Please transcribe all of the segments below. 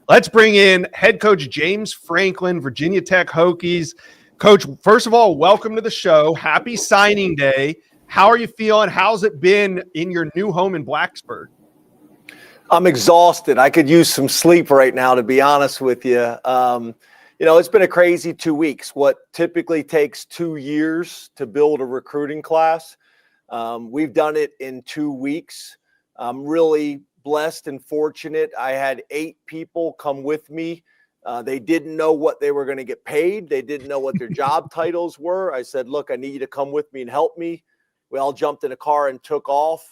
Let's bring in head coach James Franklin, Virginia Tech Hokies. Coach, first of all, welcome to the show. Happy signing day. How are you feeling? How's it been in your new home in Blacksburg? I'm exhausted. I could use some sleep right now, to be honest with you. It's been a crazy 2 weeks. What typically takes 2 years to build a recruiting class, we've done it in 2 weeks. I'm really blessed and fortunate. I had 8 people come with me. They didn't know what they were going to get paid. They didn't know what their job titles were. I said, look, I need you to come with me and help me. We all jumped in a car and took off.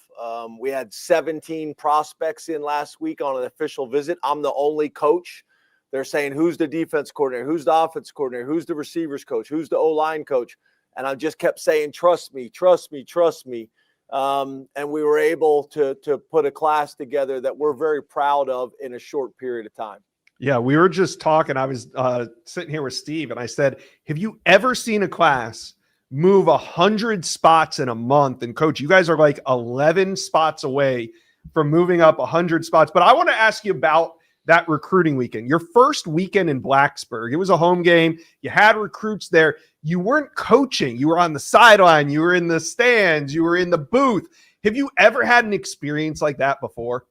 We had 17 prospects in last week on an official visit. I'm the only coach. They're saying, who's the defense coordinator? Who's the offense coordinator? Who's the receivers coach? Who's the O-line coach? And I just kept saying, trust me, trust me, trust me. And we were able to put a class together that we're very proud of in a short period of time. Yeah, we were just talking. I was sitting here with Steve, and I said, have you ever seen a class move 100 spots in a month? And Coach, you guys are like 11 spots away from moving up 100 spots. But I want to ask you about that recruiting weekend. Your first weekend in Blacksburg, it was a home game. You had recruits there. You weren't coaching. You were on the sideline. You were in the stands. You were in the booth. Have you ever had an experience like that before?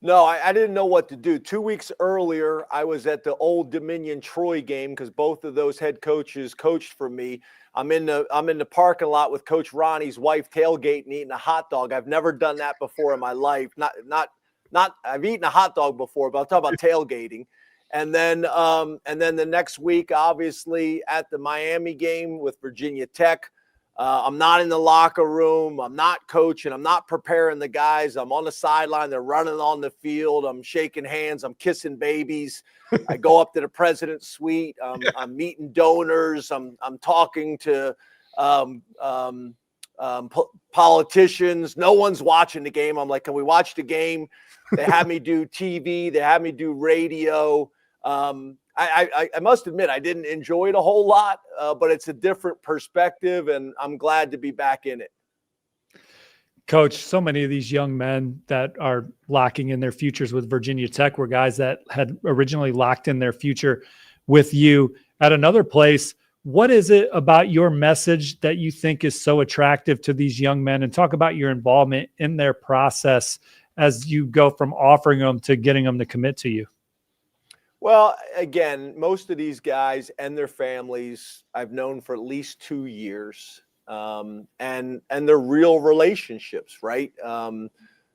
No, I didn't know what to do. 2 weeks earlier, I was at the Old Dominion Troy game because both of those head coaches coached for me. I'm in the parking lot with Coach Ronnie's wife tailgating, eating a hot dog. I've never done that before in my life. Not I've eaten a hot dog before, but I'll talk about tailgating. And then the next week, obviously at the Miami game with Virginia Tech, I'm not in the locker room. I'm not coaching. I'm not preparing the guys. I'm on the sideline. They're running on the field. I'm shaking hands. I'm kissing babies. I go up to the president's suite. I'm meeting donors. I'm talking to politicians. No one's watching the game. I'm like, can we watch the game? They had me do TV. They had me do radio. I must admit, I didn't enjoy it a whole lot, but it's a different perspective, and I'm glad to be back in it. Coach, so many of these young men that are locking in their futures with Virginia Tech were guys that had originally locked in their future with you at another place. What is it about your message that you think is so attractive to these young men? And talk about your involvement in their process as you go from offering them to getting them to commit to you. Well, again, most of these guys and their families I've known for at least 2 years, and they're real relationships, right?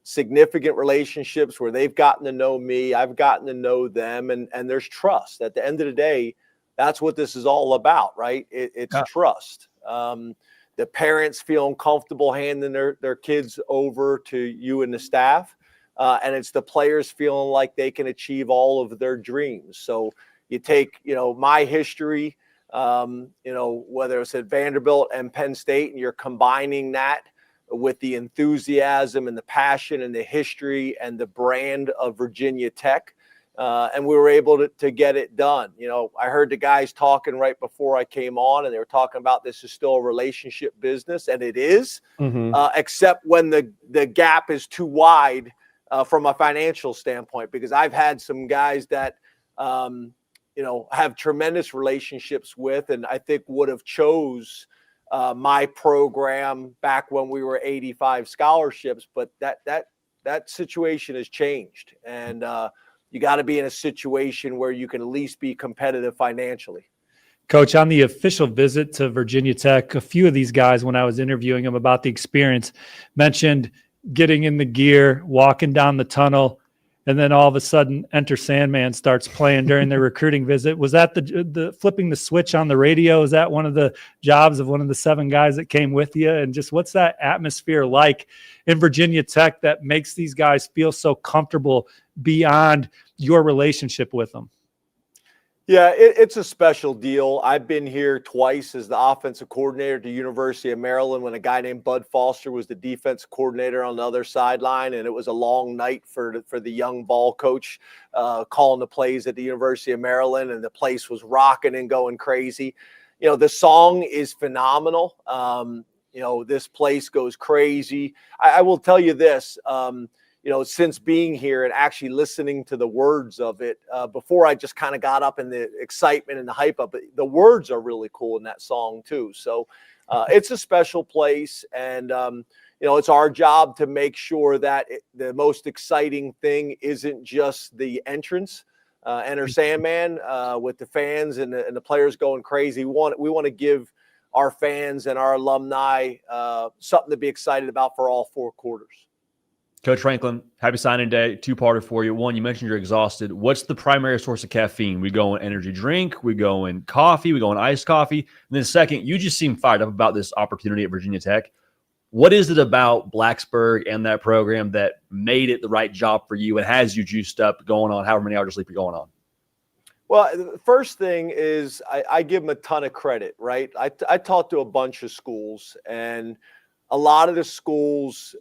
Significant relationships where they've gotten to know me, I've gotten to know them, and there's trust. At the end of the day, that's what this is all about, right? It's trust. The parents feeling comfortable handing their kids over to you and the staff. And it's the players feeling like they can achieve all of their dreams. So you take, my history, whether it's at Vanderbilt and Penn State, and you're combining that with the enthusiasm and the passion and the history and the brand of Virginia Tech. And we were able to get it done. I heard the guys talking right before I came on, and they were talking about this is still a relationship business, and it is, except when the gap is too wide from a financial standpoint, because I've had some guys that, have tremendous relationships with, and I think would have chose my program back when we were 85 scholarships, but that situation has changed. And you got to be in a situation where you can at least be competitive financially. Coach, on the official visit to Virginia Tech, a few of these guys, when I was interviewing them about the experience, mentioned getting in the gear, walking down the tunnel, and then all of a sudden Enter Sandman starts playing during their recruiting visit. Was that the flipping the switch on the radio? Is that one of the jobs of one of the 7 guys that came with you? And just what's that atmosphere like in Virginia Tech that makes these guys feel so comfortable beyond your relationship with them? Yeah, it's a special deal. I've been here twice as the offensive coordinator at the University of Maryland when a guy named Bud Foster was the defense coordinator on the other sideline, and it was a long night for the young ball coach calling the plays at the University of Maryland, and the place was rocking and going crazy. The song is phenomenal. This place goes crazy. I will tell you this. since being here and actually listening to the words of it, before I just kind of got up in the excitement and the hype up, the words are really cool in that song too. So it's a special place, and it's our job to make sure that the most exciting thing isn't just the entrance, Enter Sandman, with the fans and the players going crazy. We want to give our fans and our alumni something to be excited about for all 4 quarters. Coach Franklin, happy signing day. 2-parter for you. One, you mentioned you're exhausted. What's the primary source of caffeine? We go in energy drink, we go in coffee, we go in iced coffee. And then second, you just seem fired up about this opportunity at Virginia Tech. What is it about Blacksburg and that program that made it the right job for you and has you juiced up going on however many hours of sleep you're going on? Well, the first thing is I give them a ton of credit, right? I talked to a bunch of schools, and a lot of the schools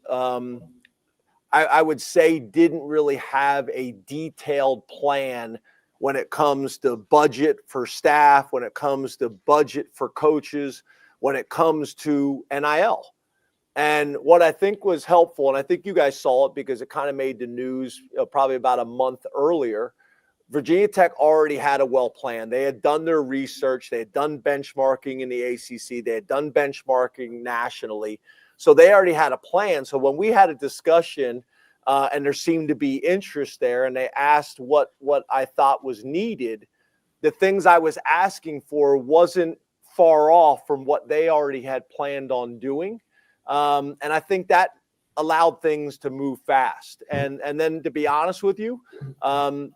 I would say didn't really have a detailed plan when it comes to budget for staff, when it comes to budget for coaches, when it comes to NIL. And what I think was helpful, and I think you guys saw it because it kind of made the news probably about a month earlier, Virginia Tech already had a well plan. They had done their research. They had done benchmarking in the ACC. They had done benchmarking nationally. So they already had a plan. So when we had a discussion and there seemed to be interest there, and they asked what I thought was needed, the things I was asking for wasn't far off from what they already had planned on doing. And I think that allowed things to move fast. And then, to be honest with you,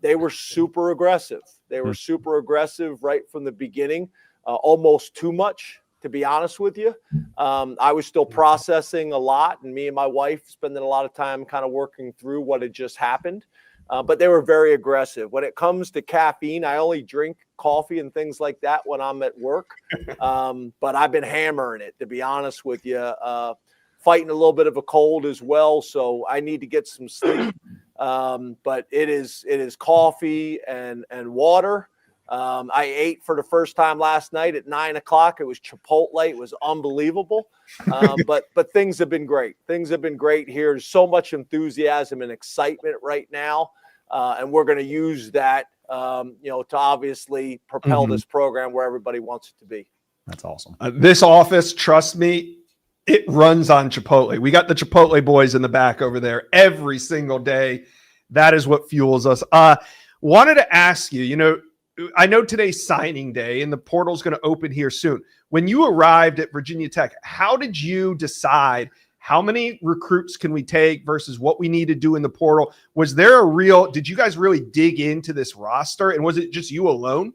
they were super aggressive. They were super aggressive right from the beginning, almost too much, to be honest with you. I was still processing a lot, and me and my wife spending a lot of time kind of working through what had just happened. But they were very aggressive. When it comes to caffeine, I only drink coffee and things like that when I'm at work. But I've been hammering it, to be honest with you, fighting a little bit of a cold as well. So I need to get some sleep. But it is coffee and water. I ate for the first time last night at 9:00. It was Chipotle. It was unbelievable. But things have been great. Things have been great here. There's so much enthusiasm and excitement right now. And we're going to use that, to obviously propel this program where everybody wants it to be. That's awesome. This office, trust me, it runs on Chipotle. We got the Chipotle boys in the back over there every single day. That is what fuels us. Wanted to ask you, I know today's signing day and the portal's going to open here soon. When you arrived at Virginia Tech, how did you decide how many recruits can we take versus what we need to do in the portal? Was there did you guys really dig into this roster, and was it just you alone?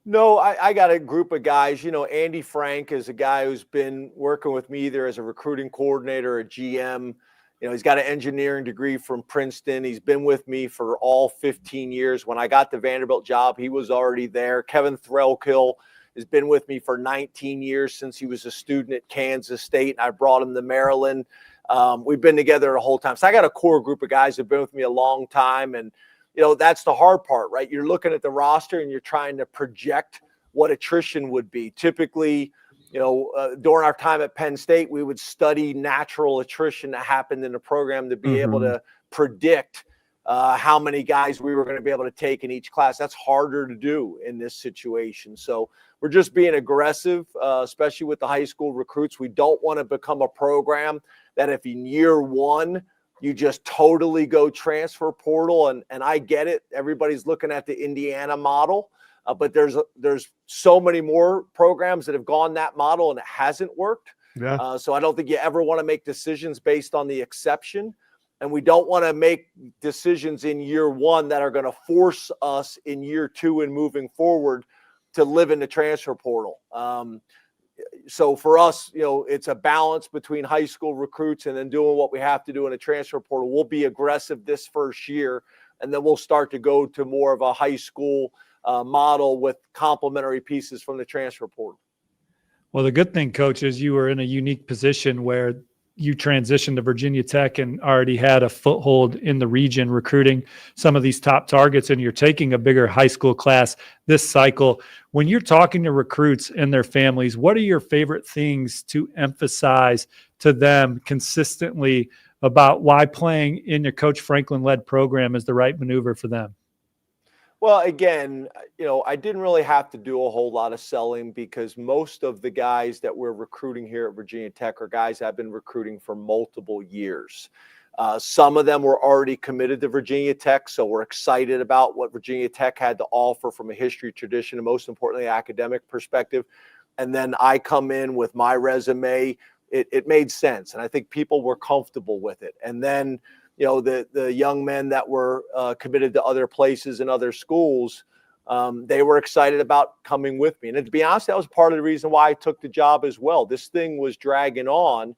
No, I got a group of guys. Andy Frank is a guy who's been working with me either as a recruiting coordinator or a GM. He's got an engineering degree from Princeton. He's been with me for all 15 years. When I got the Vanderbilt job, he was already there. Kevin Threlkill has been with me for 19 years since he was a student at Kansas State, and I brought him to Maryland. We've been together the whole time. So I got a core group of guys who've been with me a long time, and that's the hard part, right? You're looking at the roster and you're trying to project what attrition would be. Typically, during our time at Penn State, we would study natural attrition that happened in the program to be able to predict how many guys we were going to be able to take in each class. That's harder to do in this situation. So we're just being aggressive, especially with the high school recruits. We don't want to become a program that if in year one you just totally go transfer portal. And I get it. Everybody's looking at the Indiana model. But there's so many more programs that have gone that model and it hasn't worked. Yeah. So I don't think you ever want to make decisions based on the exception. And we don't want to make decisions in year one that are going to force us in year two and moving forward to live in the transfer portal. So for us, it's a balance between high school recruits and then doing what we have to do in a transfer portal. We'll be aggressive this first year, and then we'll start to go to more of a high school model with complementary pieces from the transfer portal. Well, the good thing, Coach, is you were in a unique position where you transitioned to Virginia Tech and already had a foothold in the region recruiting some of these top targets, and you're taking a bigger high school class this cycle. When you're talking to recruits and their families, what are your favorite things to emphasize to them consistently about why playing in your Coach Franklin-led program is the right maneuver for them? Well, again, I didn't really have to do a whole lot of selling because most of the guys that we're recruiting here at Virginia Tech are guys I've been recruiting for multiple years. Some of them were already committed to Virginia Tech, so we're excited about what Virginia Tech had to offer from a history, tradition, and most importantly, academic perspective. And then I come in with my resume. It made sense, and I think people were comfortable with it. And then the young men that were committed to other places and other schools, they were excited about coming with me. And to be honest, that was part of the reason why I took the job as well. This thing was dragging on,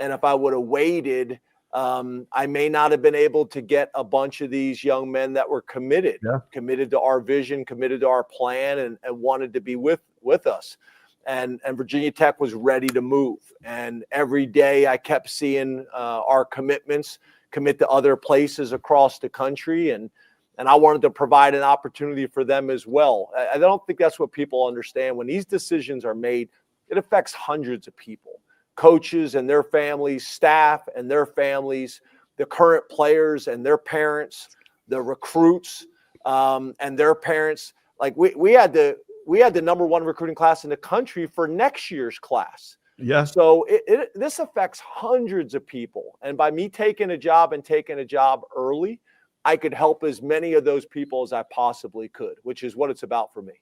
and if I would have waited, I may not have been able to get a bunch of these young men that were committed to our vision, committed to our plan, and wanted to be with us. And Virginia Tech was ready to move. And every day I kept seeing our commitments commit to other places across the country. And I wanted to provide an opportunity for them as well. I don't think that's what people understand. When these decisions are made, it affects hundreds of people, coaches and their families, staff and their families, the current players and their parents, the recruits and their parents. Like we had the number one recruiting class in the country for next year's class. Yeah. So this affects hundreds of people. And by me taking a job early, I could help as many of those people as I possibly could, which is what it's about for me.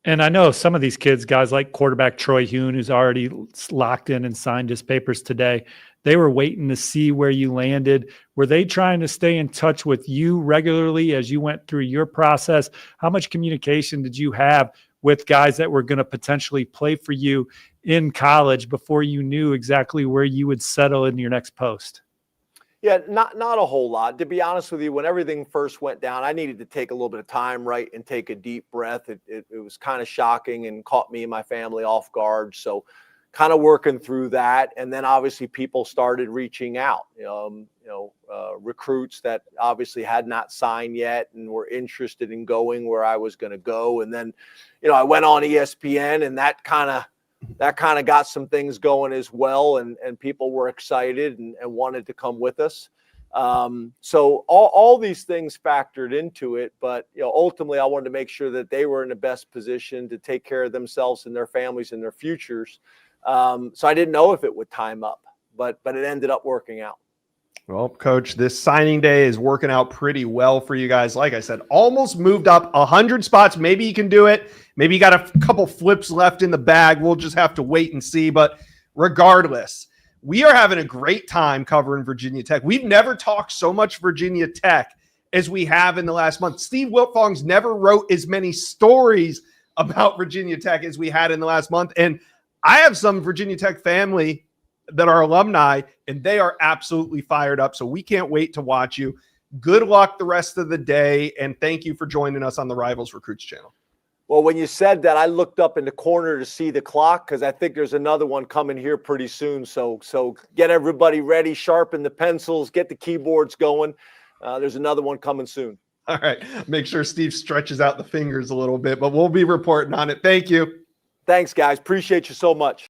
And I know some of these kids, guys like quarterback Troy Hune, who's already locked in and signed his papers today, they were waiting to see where you landed. Were they trying to stay in touch with you regularly as you went through your process? How much communication did you have with guys that were going to potentially play for you in college before you knew exactly where you would settle in your next post? Yeah, not a whole lot. To be honest with you, when everything first went down, I needed to take a little bit of time, right, and take a deep breath. It was kind of shocking and caught me and my family off guard. So kind of working through that. And then obviously people started reaching out, recruits that obviously had not signed yet and were interested in going where I was going to go. And then, I went on ESPN, and that kind of got some things going as well. And people were excited and wanted to come with us. So all these things factored into it, but ultimately I wanted to make sure that they were in the best position to take care of themselves and their families and their futures. So I didn't know if it would time up, but it ended up working out. Well, Coach, this signing day is working out pretty well for you guys. Like I said, almost moved up 100 spots. Maybe you can do it. Maybe you got a couple flips left in the bag. We'll just have to wait and see. But regardless, we are having a great time covering Virginia Tech. We've never talked so much Virginia Tech as we have in the last month. Steve Wiltfong's never wrote as many stories about Virginia Tech as we had in the last month. And I have some Virginia Tech family that are alumni, and they are absolutely fired up. So we can't wait to watch you. Good luck the rest of the day, and thank you for joining us on the Rivals Recruits channel. Well, when you said that, I looked up in the corner to see the clock because I think there's another one coming here pretty soon. So get everybody ready, sharpen the pencils, get the keyboards going. There's another one coming soon. All right. Make sure Steve stretches out the fingers a little bit, but we'll be reporting on it. Thank you. Thanks, guys. Appreciate you so much.